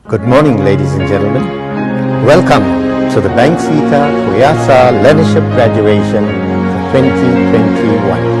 Good morning, ladies and gentlemen. Welcome to the BANKSETA Kuyasa Learnership Graduation for 2021.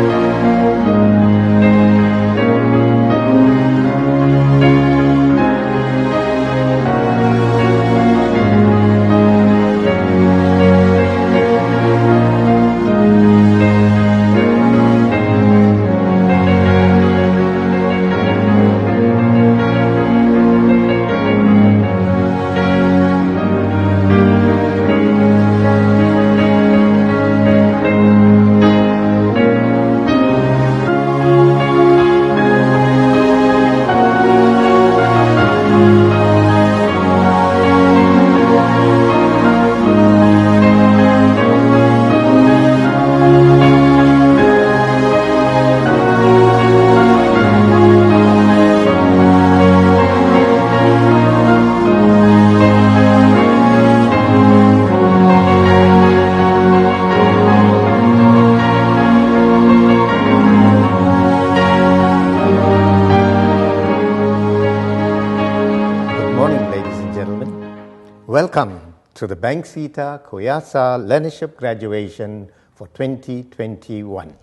Welcome to the BANKSETA Kuyasa Learnership Graduation for 2021.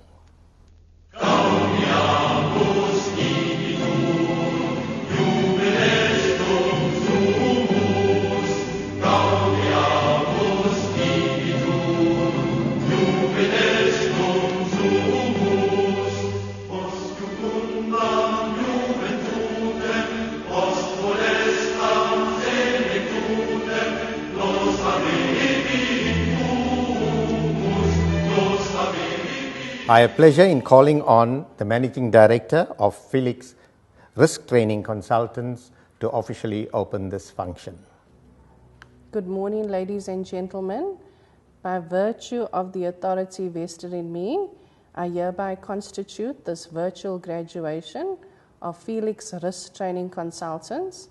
I have pleasure in calling on the Managing Director of Felix Risk Training Consultants to officially open this function. Good morning, ladies and gentlemen. By virtue of the authority vested in me, I hereby constitute this virtual graduation of Felix Risk Training Consultants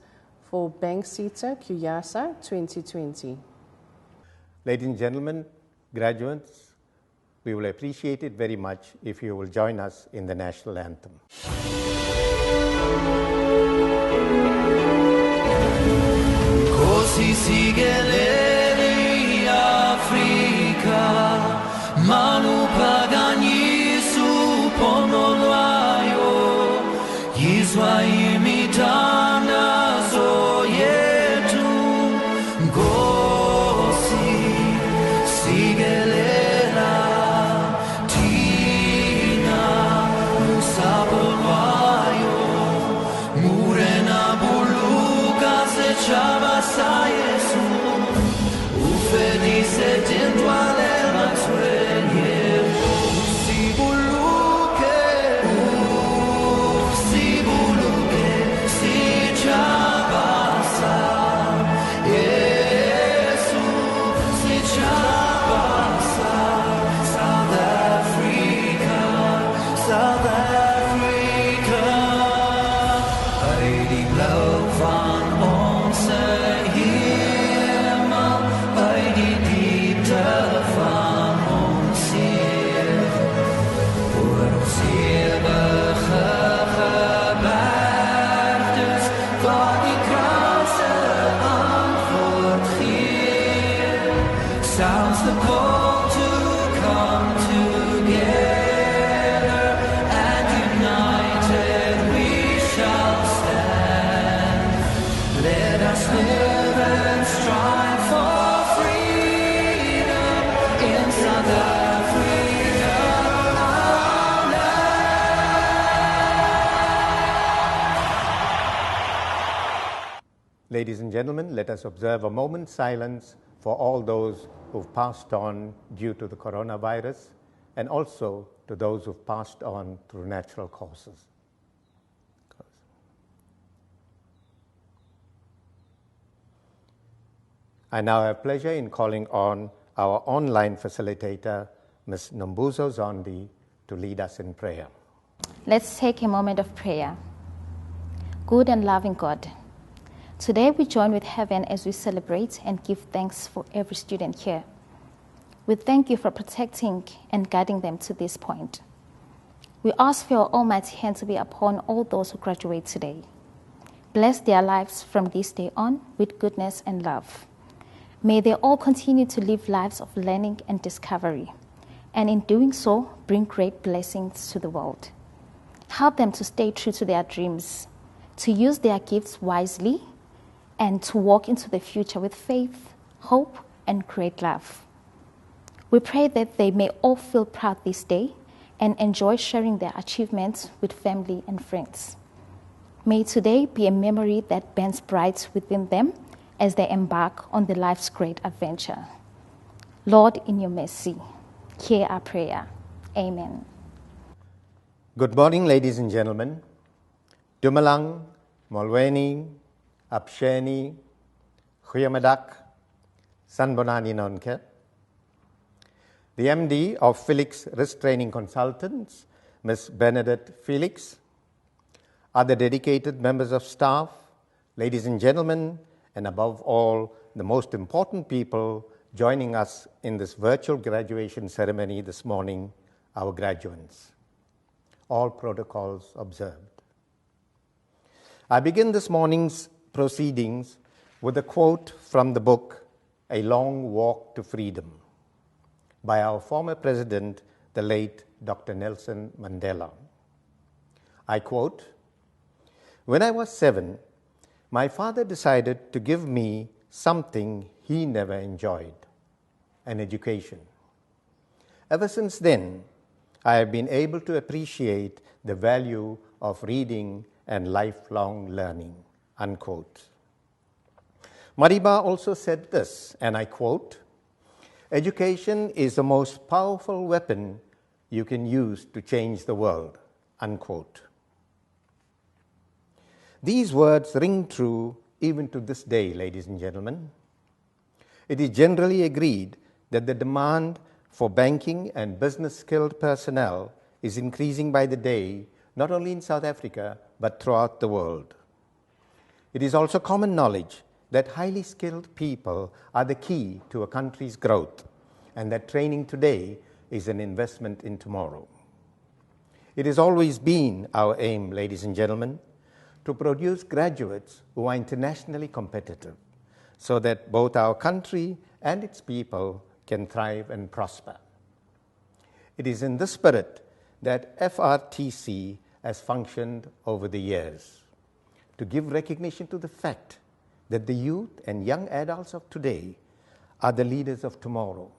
for BANKSETA Kuyasa 2020. Ladies and gentlemen, graduates, we will appreciate it very much if you will join us in the national anthem. Così si geleri Africa, manu pagani su ponolayo, Yiswa imitana zoyetu, Gosi si geleri. Chavasa Yesu, ufelice tintuale la sueñe, si buluke, si chavasa, Yesu, si chavasa, South Africa, South Africa, Heidi Blau van sounds the call to come together, and united we shall stand. Let us live and strive for freedom in South Africa, our land. Ladies and gentlemen, let us observe a moment's silence for all those who've passed on due to the coronavirus, and also to those who've passed on through natural causes. I now have pleasure in calling on our online facilitator, Ms. Nombuzo Zondi, to lead us in prayer. Let's take a moment of prayer. Good and loving God, today we join with heaven as we celebrate and give thanks for every student here. We thank you for protecting and guiding them to this point. We ask for your almighty hand to be upon all those who graduate today. Bless their lives from this day on with goodness and love. May they all continue to live lives of learning and discovery, and in doing so, bring great blessings to the world. Help them to stay true to their dreams, to use their gifts wisely, and to walk into the future with faith, hope, and great love. We pray that they may all feel proud this day and enjoy sharing their achievements with family and friends. May today be a memory that burns bright within them as they embark on their life's great adventure. Lord, in your mercy, hear our prayer. Amen. Good morning, ladies and gentlemen. Dumalang, Molweni, Apsheni, Khuyamadak, Sanbonani Nonke. The MD of Felix Risk Training Consultants, Ms. Bernadette Felix, other dedicated members of staff, ladies and gentlemen, and above all, the most important people joining us in this virtual graduation ceremony this morning, our graduates. All protocols observed. I begin this morning's proceedings with a quote from the book, A Long Walk to Freedom, by our former president, the late Dr. Nelson Mandela. I quote, "When I was 7, my father decided to give me something he never enjoyed, an education. Ever since then, I have been able to appreciate the value of reading and lifelong learning," unquote. Mariba also said this, and I quote, "Education is the most powerful weapon you can use to change the world," unquote. These words ring true even to this day, ladies and gentlemen. It is generally agreed that the demand for banking and business-skilled personnel is increasing by the day, not only in South Africa, but throughout the world. It is also common knowledge that highly skilled people are the key to a country's growth, and that training today is an investment in tomorrow. It has always been our aim, ladies and gentlemen, to produce graduates who are internationally competitive, so that both our country and its people can thrive and prosper. It is in this spirit that FRTC has functioned over the years, to give recognition to the fact that the youth and young adults of today are the leaders of tomorrow,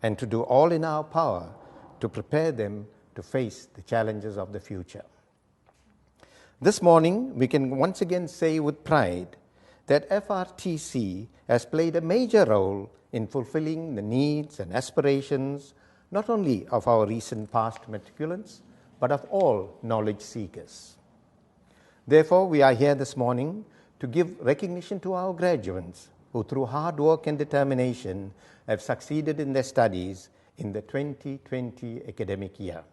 and to do all in our power to prepare them to face the challenges of the future. This morning, we can once again say with pride that FRTC has played a major role in fulfilling the needs and aspirations not only of our recent past matriculants, but of all knowledge seekers. Therefore, we are here this morning to give recognition to our graduates who, through hard work and determination, have succeeded in their studies in the 2020 academic year.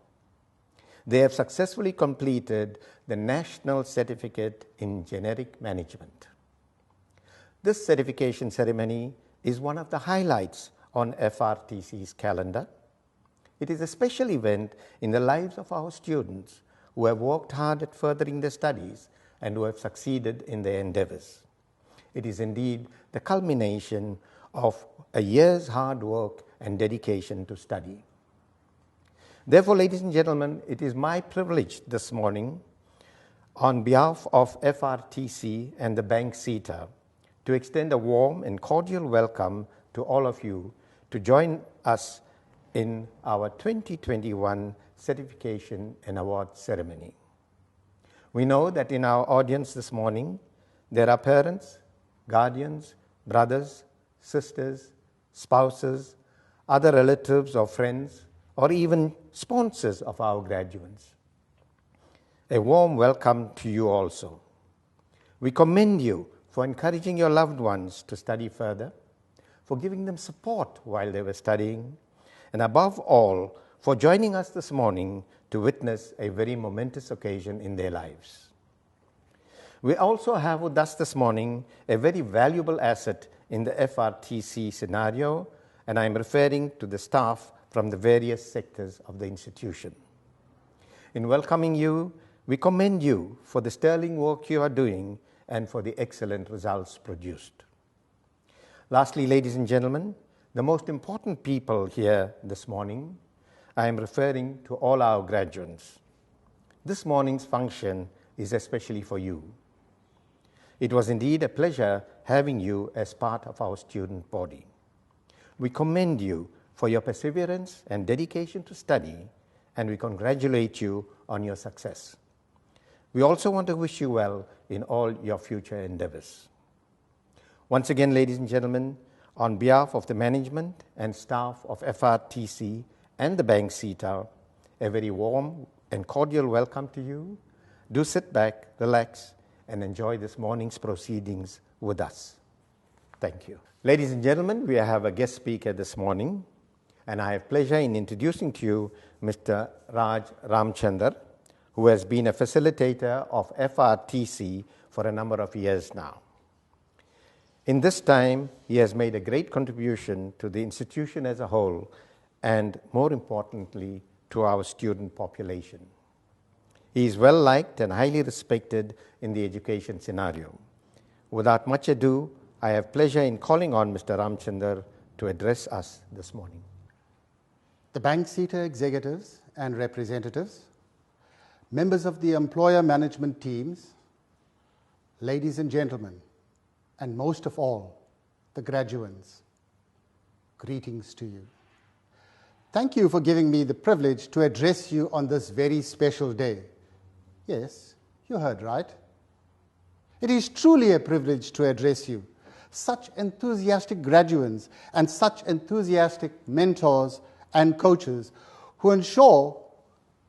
They have successfully completed the National Certificate in Generic Management. This certification ceremony is one of the highlights on FRTC's calendar. It is a special event in the lives of our students who have worked hard at furthering their studies and who have succeeded in their endeavors. It is indeed the culmination of a year's hard work and dedication to study. Therefore, ladies and gentlemen, it is my privilege this morning, on behalf of FRTC and the BANKSETA, to extend a warm and cordial welcome to all of you to join us in our 2021 certification and award ceremony. We know that in our audience this morning, there are parents, guardians, brothers, sisters, spouses, other relatives or friends, or even sponsors of our graduates. A warm welcome to you also. We commend you for encouraging your loved ones to study further, for giving them support while they were studying, and above all, for joining us this morning to witness a very momentous occasion in their lives. We also have with us this morning a very valuable asset in the FRTC scenario, and I'm referring to the staff from the various sectors of the institution. In welcoming you, we commend you for the sterling work you are doing and for the excellent results produced. Lastly, ladies and gentlemen, the most important people here this morning, I am referring to all our graduates. This morning's function is especially for you. It was indeed a pleasure having you as part of our student body. We commend you for your perseverance and dedication to study, and we congratulate you on your success. We also want to wish you well in all your future endeavors. Once again, ladies and gentlemen, on behalf of the management and staff of FRTC and the BANKSETA, a very warm and cordial welcome to you. Do sit back, relax, and enjoy this morning's proceedings with us. Thank you. Ladies and gentlemen, we have a guest speaker this morning, and I have pleasure in introducing to you Mr. Raj Ramchandar, who has been a facilitator of FRTC for a number of years now. In this time, he has made a great contribution to the institution as a whole and, more importantly, to our student population. He is well liked and highly respected in the education scenario. Without much ado, I have pleasure in calling on Mr. Ramchandar to address us this morning. The BANKSETA executives and representatives, members of the employer management teams, ladies and gentlemen, and most of all, the graduates, greetings to you. Thank you for giving me the privilege to address you on this very special day. Yes, you heard right. It is truly a privilege to address you, such enthusiastic graduates and such enthusiastic mentors and coaches who ensure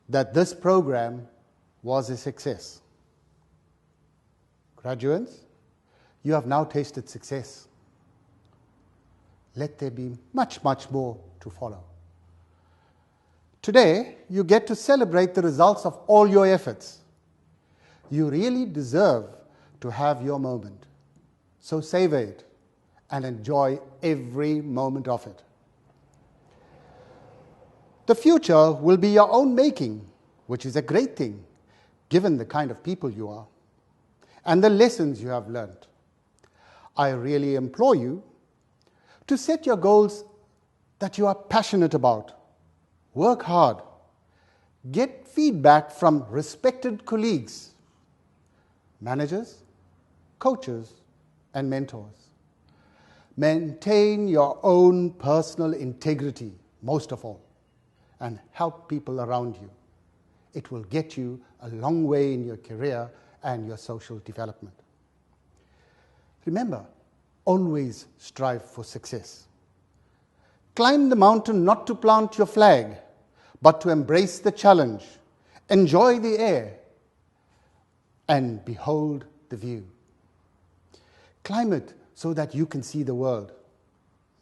that this program was a success. Graduates, you have now tasted success. Let there be much, much more to follow. Today, you get to celebrate the results of all your efforts. You really deserve to have your moment. So savor it and enjoy every moment of it. The future will be your own making, which is a great thing, given the kind of people you are and the lessons you have learned. I really implore you to set your goals that you are passionate about. Work hard. Get feedback from respected colleagues, managers, coaches, and mentors. Maintain your own personal integrity, most of all, and help people around you. It will get you a long way in your career and your social development. Remember, always strive for success. Climb the mountain not to plant your flag, but to embrace the challenge, enjoy the air, and behold the view. Climb it so that you can see the world,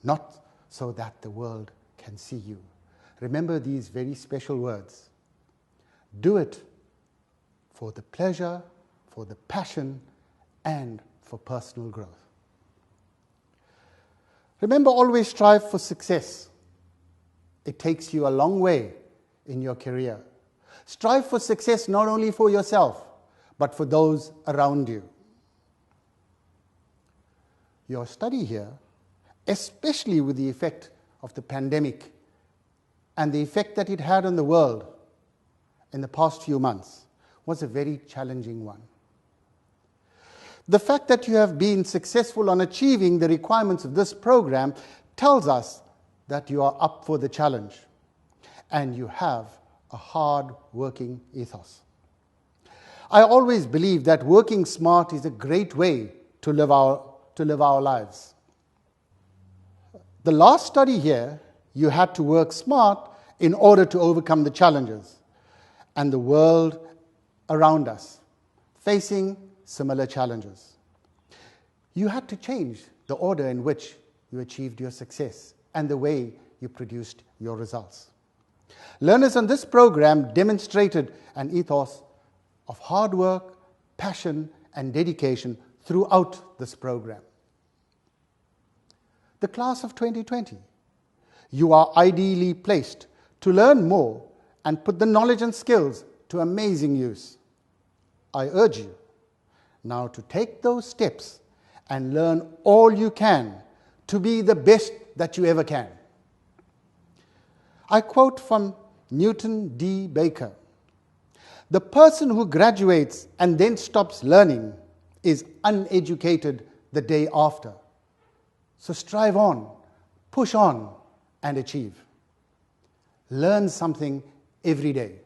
not so that the world can see you. Remember these very special words. Do it for the pleasure, for the passion, and for personal growth. Remember, always strive for success. It takes you a long way in your career. Strive for success not only for yourself, but for those around you. Your study here, especially with the effect of the pandemic and the effect that it had on the world in the past few months, was a very challenging one. The fact that you have been successful on achieving the requirements of this program tells us that you are up for the challenge and you have a hard-working ethos. I always believe that working smart is a great way to live our lives. The last study here, you had to work smart in order to overcome the challenges and the world around us facing similar challenges. You had to change the order in which you achieved your success and the way you produced your results. Learners on this program demonstrated an ethos of hard work, passion, and dedication throughout this program. The class of 2020, you are ideally placed to learn more and put the knowledge and skills to amazing use. I urge you, now to take those steps and learn all you can to be the best that you ever can. I quote from Newton D. Baker, "The person who graduates and then stops learning is uneducated the day after." So strive on, push on, and achieve. Learn something every day.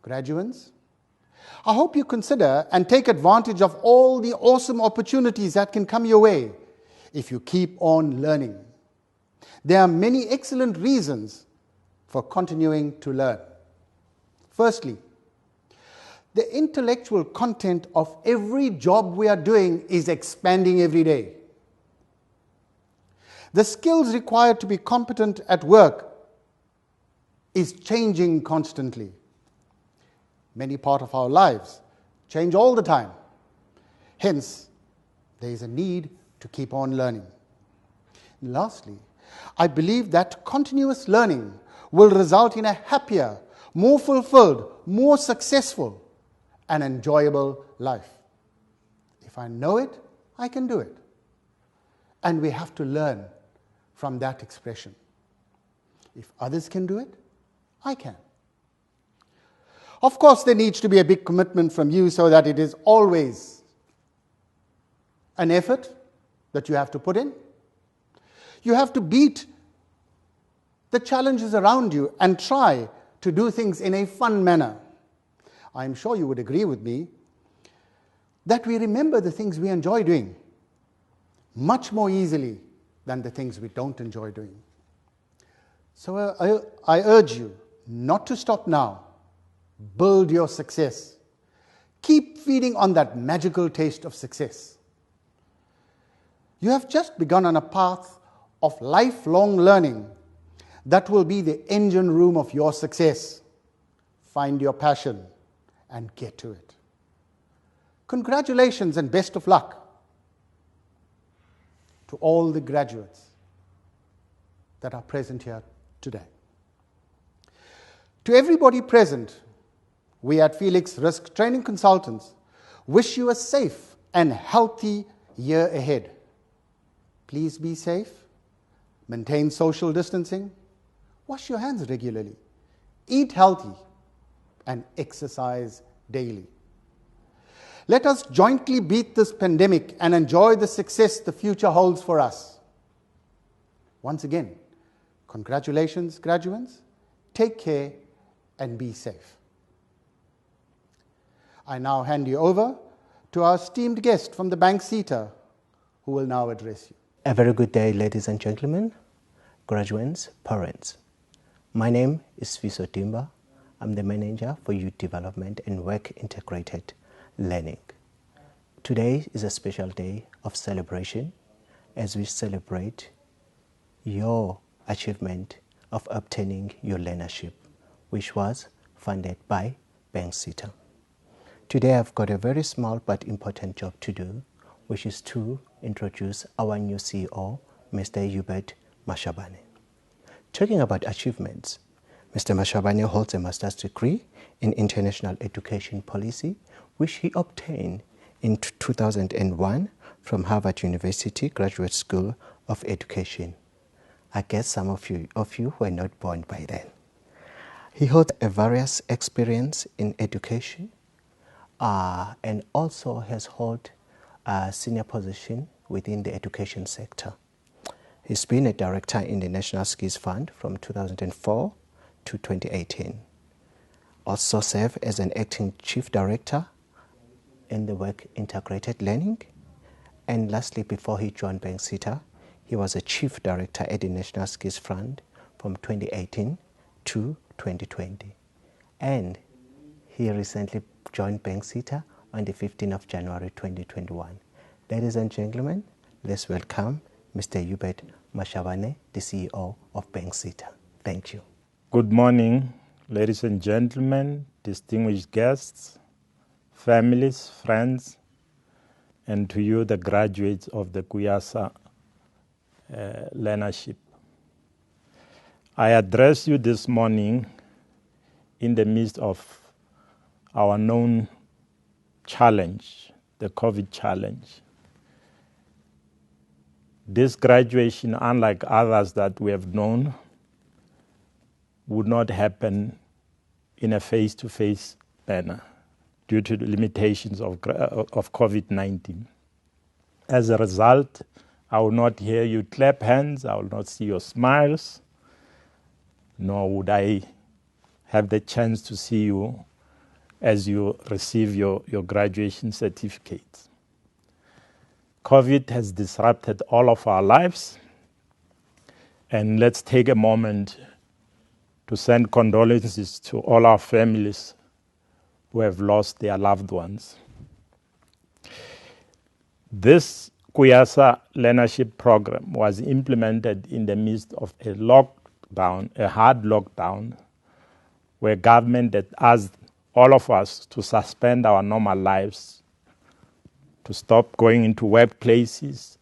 Graduates, I hope you consider and take advantage of all the awesome opportunities that can come your way if you keep on learning. There are many excellent reasons for continuing to learn. Firstly, the intellectual content of every job we are doing is expanding every day. The skills required to be competent at work is changing constantly. Many parts of our lives change all the time. Hence, there is a need to keep on learning. And lastly, I believe that continuous learning will result in a happier, more fulfilled, more successful, and enjoyable life. If I know it, I can do it. And we have to learn from that expression. If others can do it, I can. Of course, there needs to be a big commitment from you so that it is always an effort that you have to put in. You have to beat the challenges around you and try to do things in a fun manner. I'm sure you would agree with me that we remember the things we enjoy doing much more easily than the things we don't enjoy doing. So I urge you not to stop now. Build your success. Keep feeding on that magical taste of success. You have just begun on a path of lifelong learning that will be the engine room of your success. Find your passion and get to it. Congratulations and best of luck to all the graduates that are present here today. To everybody present, we at Felix Risk Training Consultants wish you a safe and healthy year ahead. Please be safe, maintain social distancing, wash your hands regularly, eat healthy, and exercise daily. Let us jointly beat this pandemic and enjoy the success the future holds for us. Once again, congratulations, graduates. Take care and be safe. I now hand you over to our esteemed guest from the BANKSETA, who will now address you. A very good day, ladies and gentlemen, graduates, parents. My name is Fiso Timba. I'm the manager for Youth Development and Work Integrated Learning. Today is a special day of celebration as we celebrate your achievement of obtaining your learnership, which was funded by BANKSETA. Today I've got a very small but important job to do, which is to introduce our new CEO, Mr. Hubert Mashabane. Talking about achievements, Mr. Mashabane holds a master's degree in international education policy, which he obtained in 2001 from Harvard University Graduate School of Education. I guess some of you were not born by then. He holds a various experience in education and also has held a senior position within the education sector. He's been a director in the National Skills Fund from 2004 to 2018. Also served as an acting chief director in the Work Integrated Learning. And lastly, before he joined BANKSETA, he was a chief director at the National Skills Fund from 2018 to 2020. And he recently joined BANKSETA on the 15th of January 2021. Ladies and gentlemen, let's welcome Mr. Hubert Mashabane, the CEO of BANKSETA. Thank you. Good morning, ladies and gentlemen, distinguished guests, families, friends, and to you, the graduates of the Kuyasa learnership. I address you this morning in the midst of our known challenge, the COVID challenge. This graduation, unlike others that we have known, would not happen in a face-to-face manner due to the limitations of COVID-19. As a result, I will not hear you clap hands, I will not see your smiles, nor would I have the chance to see you as you receive your graduation certificates. COVID has disrupted all of our lives, and let's take a moment to send condolences to all our families who have lost their loved ones. This Kuyasa learnership program was implemented in the midst of a lockdown, a hard lockdown, where government had asked all of us to suspend our normal lives, to stop going into workplaces,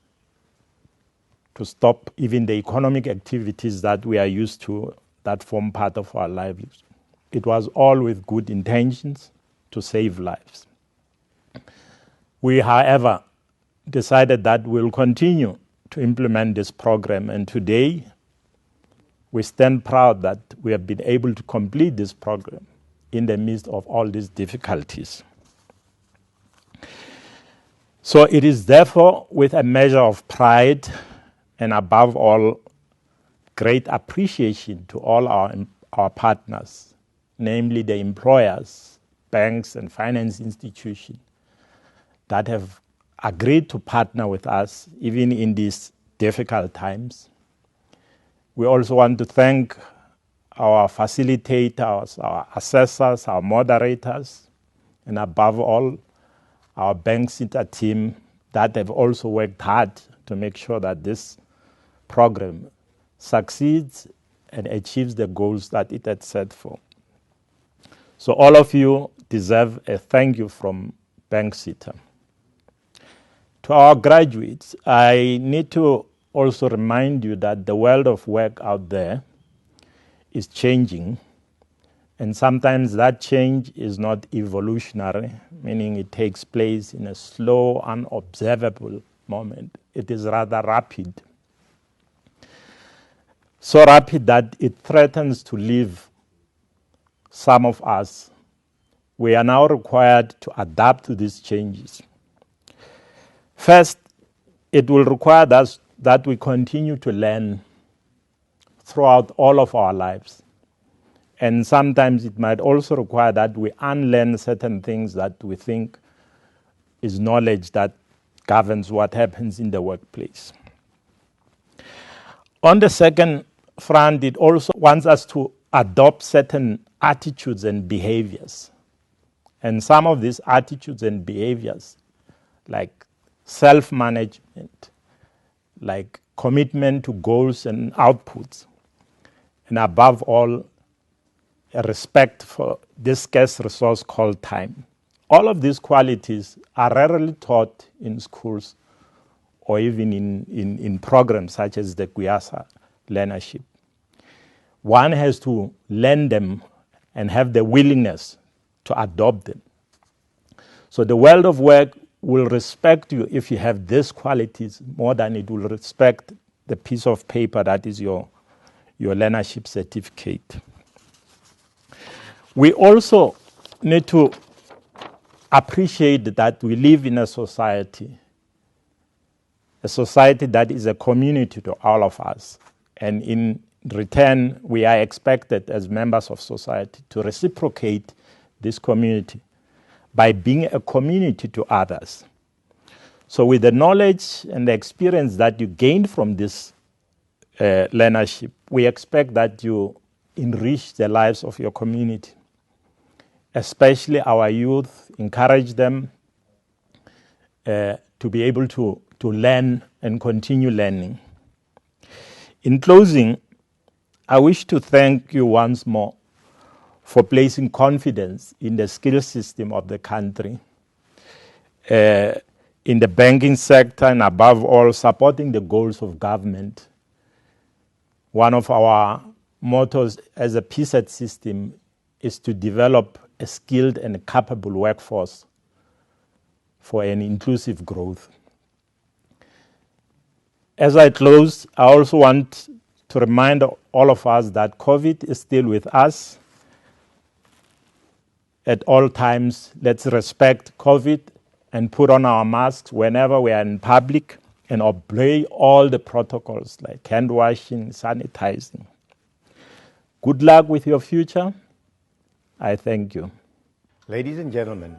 to stop even the economic activities that we are used to that form part of our lives. It was all with good intentions to save lives. We, however, decided that we'll continue to implement this program, and today we stand proud that we have been able to complete this program in the midst of all these difficulties. So it is therefore with a measure of pride and above all great appreciation to all our partners, namely the employers, banks and finance institutions that have agreed to partner with us even in these difficult times. We also want to thank our facilitators, our assessors, our moderators, and above all, our BANKSETA team that have also worked hard to make sure that this program succeeds and achieves the goals that it had set for. So all of you deserve a thank you from BANKSETA. To our graduates, I need to also remind you that the world of work out there is changing, and sometimes that change is not evolutionary, meaning it takes place in a slow, unobservable moment. It is rather rapid. So rapid that it threatens to leave some of us. We are now required to adapt to these changes. First, it will require us that we continue to learn throughout all of our lives. And sometimes it might also require that we unlearn certain things that we think is knowledge that governs what happens in the workplace. On the second front, it also wants us to adopt certain attitudes and behaviors. And some of these attitudes and behaviors, like self-management, like commitment to goals and outputs, and above all, a respect for this scarce resource called time. All of these qualities are rarely taught in schools or even in programs such as the Kuyasa learnership. One has to learn them and have the willingness to adopt them. So the world of work will respect you if you have these qualities more than it will respect the piece of paper that is your learnership certificate. We also need to appreciate that we live in a society that is a community to all of us. And in return, we are expected as members of society to reciprocate this community by being a community to others. So with the knowledge and the experience that you gain from this learnership, we expect that you enrich the lives of your community, especially our youth, encourage them to be able to learn and continue learning. In closing, I wish to thank you once more for placing confidence in the skill system of the country, in the banking sector, and above all, supporting the goals of government. One of our mottos as a PSET system is to develop a skilled and capable workforce for an inclusive growth. As I close, I also want to remind all of us that COVID is still with us. At all times, let's respect COVID and put on our masks whenever we are in public and obey all the protocols like hand washing, sanitizing. Good luck with your future. I thank you. Ladies and gentlemen,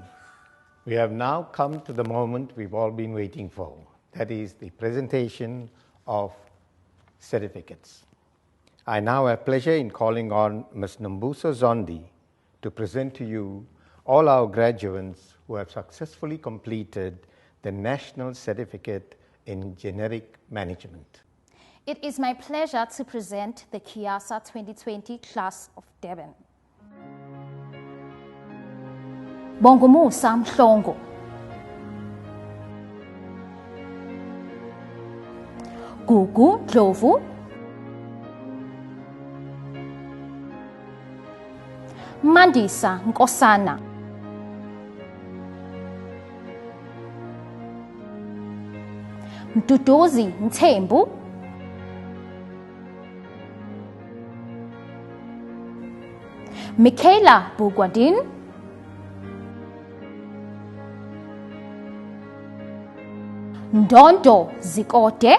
we have now come to the moment we've all been waiting for. That is the presentation of certificates. I now have pleasure in calling on Ms. Nombuso Zondi to present to you all our graduates who have successfully completed the National Certificate in Generic Management. It is my pleasure to present the Kuyasa 2020 class of Durban. Bongumusa Mhlongo. Gugu Dlovu. Mandisa Nkosana. Mduduzi Ntembu. Michaela Bugwadin. Ndondo Zikote.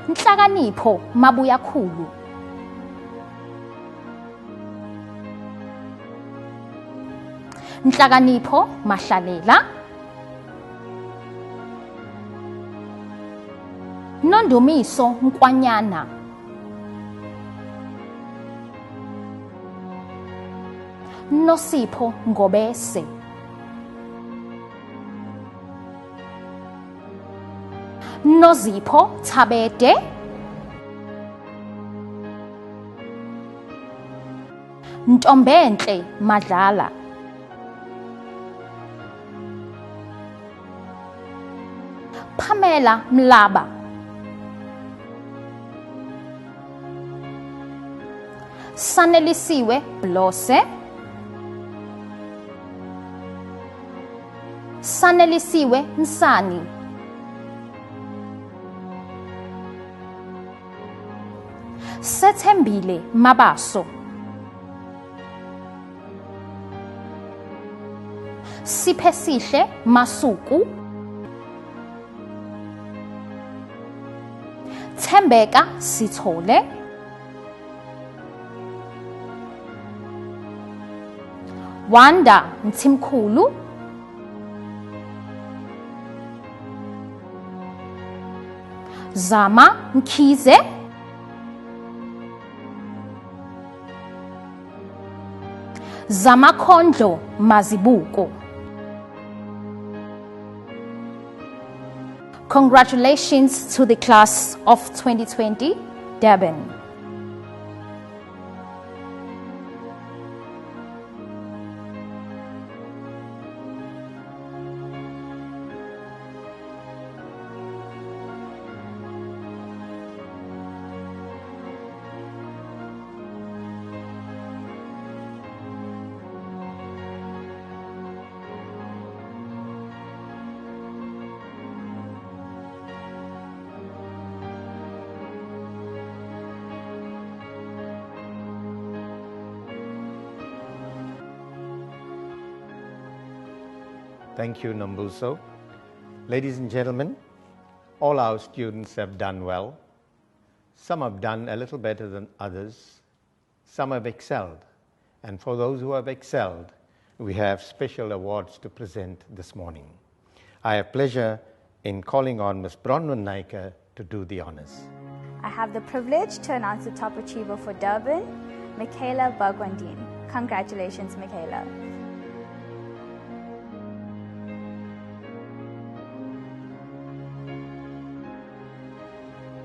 Nhlakanipho Mabuyakhulu. Nhlakanipho Mahlalela. Nondumiso Nkwanyana. Nosipho Ngobese. Nozipho Thabete. Ntombenhle Madlala. Pamela Mlaba. Sanelisiwe Blose. Sanelisiwe Nsani. Sethembile Mabaso. Siphesihle Masuku. Thembeka Sithole. Wanda Mthimkhulu. Zama Mkhize. Zamakhondlo Mazibuko. Congratulations to the class of 2020, Durban. Thank you, Nombuso. Ladies and gentlemen, all our students have done well. Some have done a little better than others. Some have excelled. And for those who have excelled, we have special awards to present this morning. I have pleasure in calling on Ms. Bronwyn Naika to do the honors. I have the privilege to announce the top achiever for Durban, Michaela Bagwandin. Congratulations, Michaela.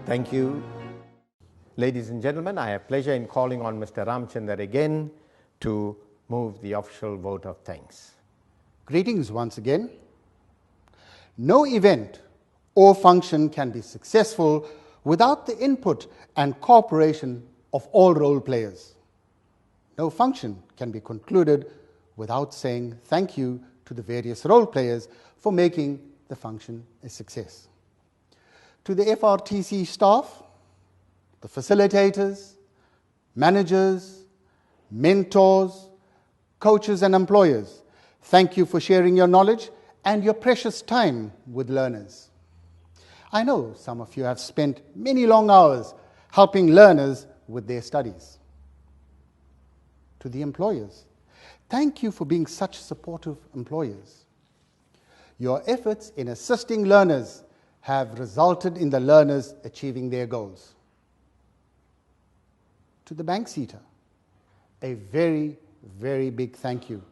Thank you. Ladies and gentlemen, I have pleasure in calling on Mr. Ramchandar again to move the official vote of thanks. Greetings once again. No event or function can be successful without the input and cooperation of all role players. No function can be concluded without saying thank you to the various role players for making the function a success. To the FRTC staff, the facilitators, managers, mentors, coaches and employers, thank you for sharing your knowledge and your precious time with learners. I know some of you have spent many long hours helping learners with their studies. To the employers, thank you for being such supportive employers. Your efforts in assisting learners have resulted in the learners achieving their goals. To the BANKSETA, a very, very big thank you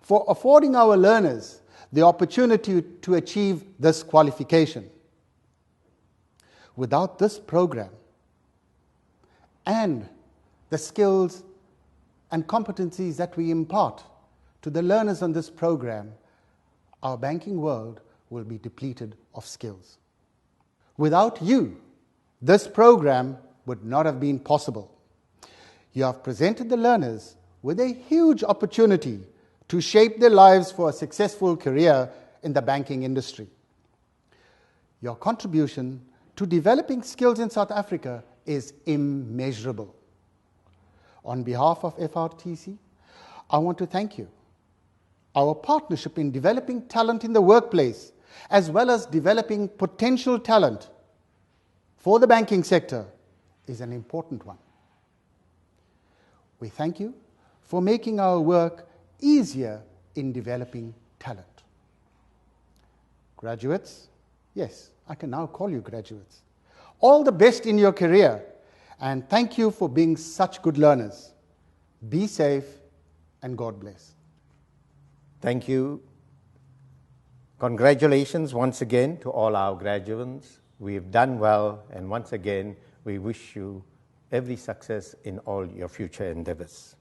for affording our learners the opportunity to achieve this qualification. Without this program and the skills and competencies that we impart to the learners on this program, our banking world will be depleted of skills. Without you, this program would not have been possible. You have presented the learners with a huge opportunity to shape their lives for a successful career in the banking industry. Your contribution to developing skills in South Africa is immeasurable. On behalf of FRTC, I want to thank you. Our partnership in developing talent in the workplace, as well as developing potential talent for the banking sector, is an important one. We thank you for making our work easier in developing talent. Graduates, yes, I can now call you graduates. All the best in your career, and thank you for being such good learners. Be safe, and God bless. Thank you. Congratulations once again to all our graduates. We've done well, and once again, we wish you every success in all your future endeavors.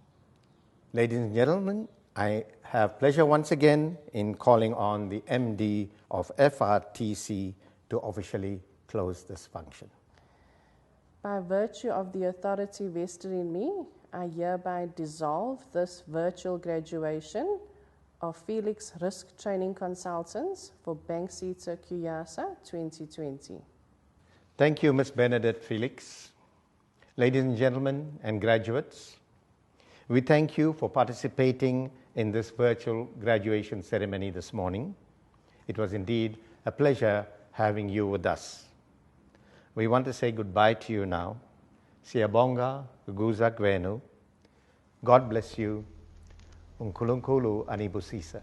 Ladies and gentlemen, I have pleasure once again in calling on the MD of FRTC to officially close this function. By virtue of the authority vested in me, I hereby dissolve this virtual graduation of Felix Risk Training Consultants for BANKSETA Kuyasa 2020. Thank you, Ms. Bernadette Felix. Ladies and gentlemen and graduates, we thank you for participating in this virtual graduation ceremony this morning. It was indeed a pleasure having you with us. We want to say goodbye to you now. Siyabonga, Guguza Gwenu. God bless you. Unkulunkulu anibusisa.